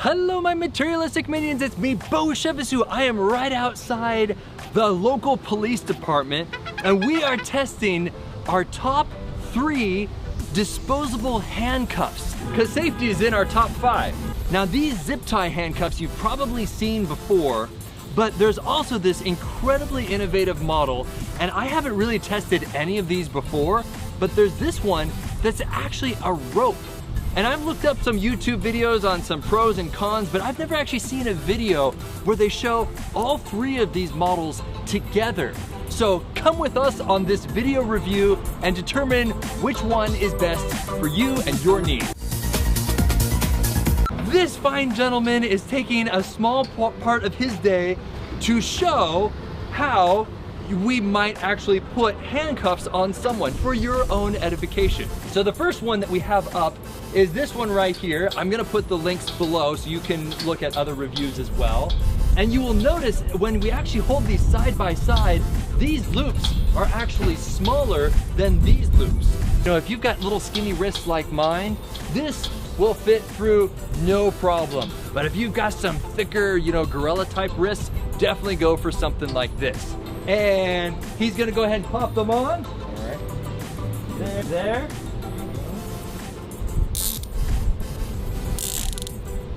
Hello my materialistic minions, it's me, Bo Shevisu. I am right outside the local police department and we are testing our top 3 disposable handcuffs because safety is in our top 5. Now these zip tie handcuffs you've probably seen before, but there's also this incredibly innovative model, and I haven't really tested any of these before, but there's this one that's actually a rope. And I've looked up some YouTube videos on some pros and cons, but I've never actually seen a video where they show all 3 of these models together. So come with us on this video review and determine which one is best for you and your needs. This fine gentleman is taking a small part of his day to show how we might actually put handcuffs on someone for your own edification. So the first one that we have up is this one right here. I'm gonna put the links below so you can look at other reviews as well. And you will notice when we actually hold these side by side, these loops are actually smaller than these loops. You know, if you've got little skinny wrists like mine, this will fit through no problem. But if you've got some thicker, you know, gorilla type wrists, definitely go for something like this. And he's gonna go ahead and pop them on. All right. There.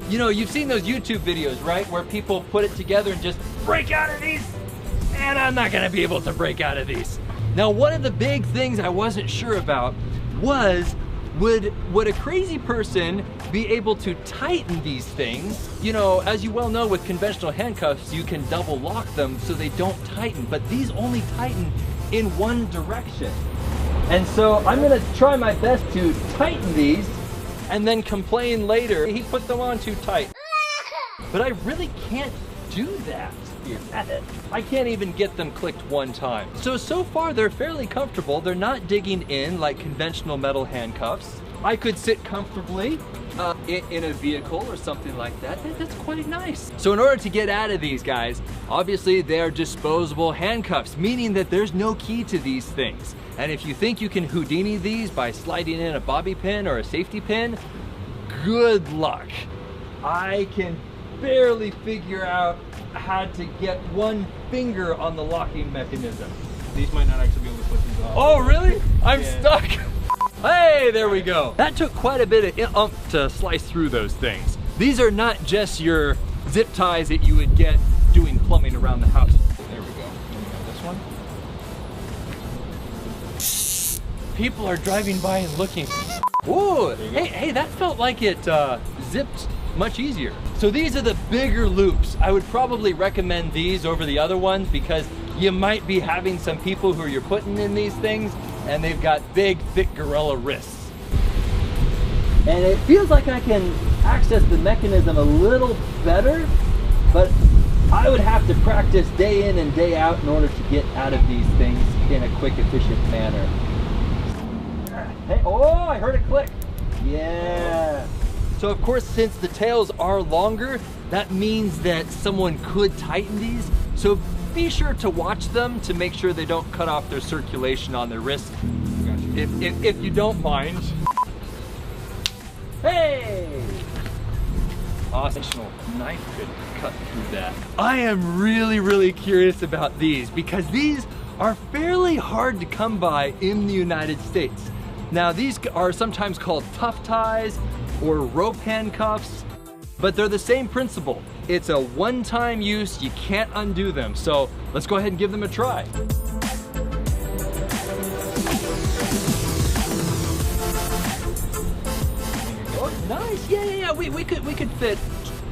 You know, you've seen those YouTube videos, right? Where people put it together and just break out of these. And I'm not gonna be able to break out of these. Now, one of the big things I wasn't sure about was, would a crazy person be able to tighten these things? You know, as you well know, with conventional handcuffs, you can double lock them so they don't tighten, but these only tighten in one direction. And so I'm gonna try my best to tighten these and then complain later, he put them on too tight. But I really can't do that. I can't even get them clicked one time. So far they're fairly comfortable. They're not digging in like conventional metal handcuffs. I could sit comfortably in a vehicle or something like that. That's quite nice. So in order to get out of these guys, obviously they're disposable handcuffs, meaning that there's no key to these things. And if you think you can Houdini these by sliding in a bobby pin or a safety pin, good luck. I can barely figure out how to get one finger on the locking mechanism. These might not actually be able to put these off. Oh really? I'm stuck. Hey, there we go. That took quite a bit of to slice through those things. These are not just your zip ties that you would get doing plumbing around the house. There we go. This one. People are driving by and looking. Ooh, hey, that felt like it zipped much easier. So these are the bigger loops. I would probably recommend these over the other ones because you might be having some people who you're putting in these things and they've got big, thick gorilla wrists. And it feels like I can access the mechanism a little better, but I would have to practice day in and day out in order to get out of these things in a quick, efficient manner. Hey, oh, I heard it click. Yeah. So of course, since the tails are longer, that means that someone could tighten these. So be sure to watch them to make sure they don't cut off their circulation on their wrist. If you don't mind. Hey! Awesome. Knife could cut through that. I am really curious about these because these are fairly hard to come by in the United States. Now these are sometimes called tough ties or rope handcuffs, but they're the same principle. It's a one-time use, you can't undo them. So let's go ahead and give them a try. Oh, nice, yeah. We could fit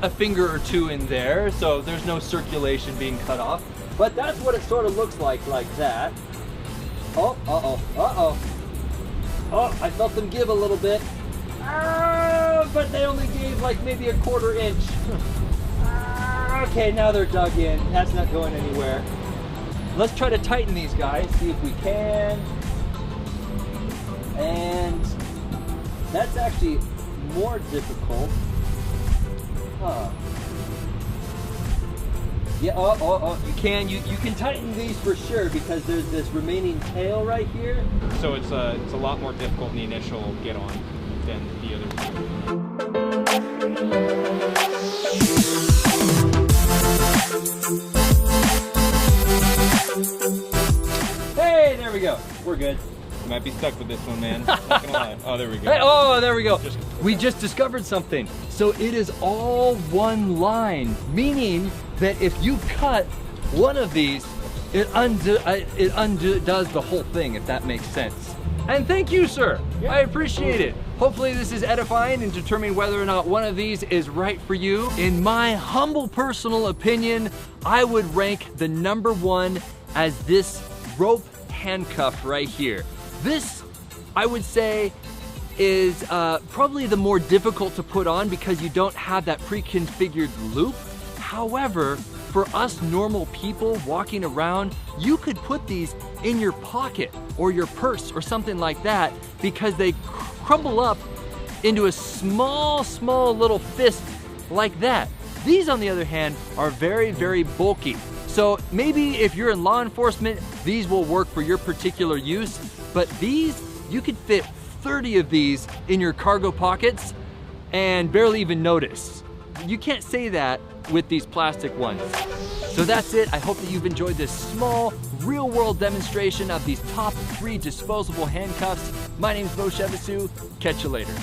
a finger or two in there, so there's no circulation being cut off. But that's what it sort of looks like that. Oh, Oh, I felt them give a little bit. But they only gave like maybe a 1/4 inch. Okay, now they're dug in. That's not going anywhere. Let's try to tighten these guys, see if we can. And that's actually more difficult. Huh. Yeah, you can tighten these for sure because there's this remaining tail right here. So it's a lot more difficult in the initial get on than the other two. good. You might be stuck with this one, man. Not gonna lie. Oh, there we go. Hey, oh, there we go. We just discovered something. So it is all one line, meaning that if you cut one of these, it undoes the whole thing, if that makes sense. And thank you, sir. I appreciate it. Hopefully this is edifying in determining whether or not one of these is right for you. In my humble personal opinion, I would rank the #1 as this rope handcuff right here. This, I would say, is probably the more difficult to put on because you don't have that pre-configured loop. However, for us normal people walking around, you could put these in your pocket or your purse or something like that because they crumble up into a small little fist like that. These, on the other hand, are very, very bulky. So maybe if you're in law enforcement, these will work for your particular use, but these, you could fit 30 of these in your cargo pockets and barely even notice. You can't say that with these plastic ones. So that's it. I hope that you've enjoyed this small, real-world demonstration of these top 3 disposable handcuffs. My name is Bo Shevasu. Catch you later.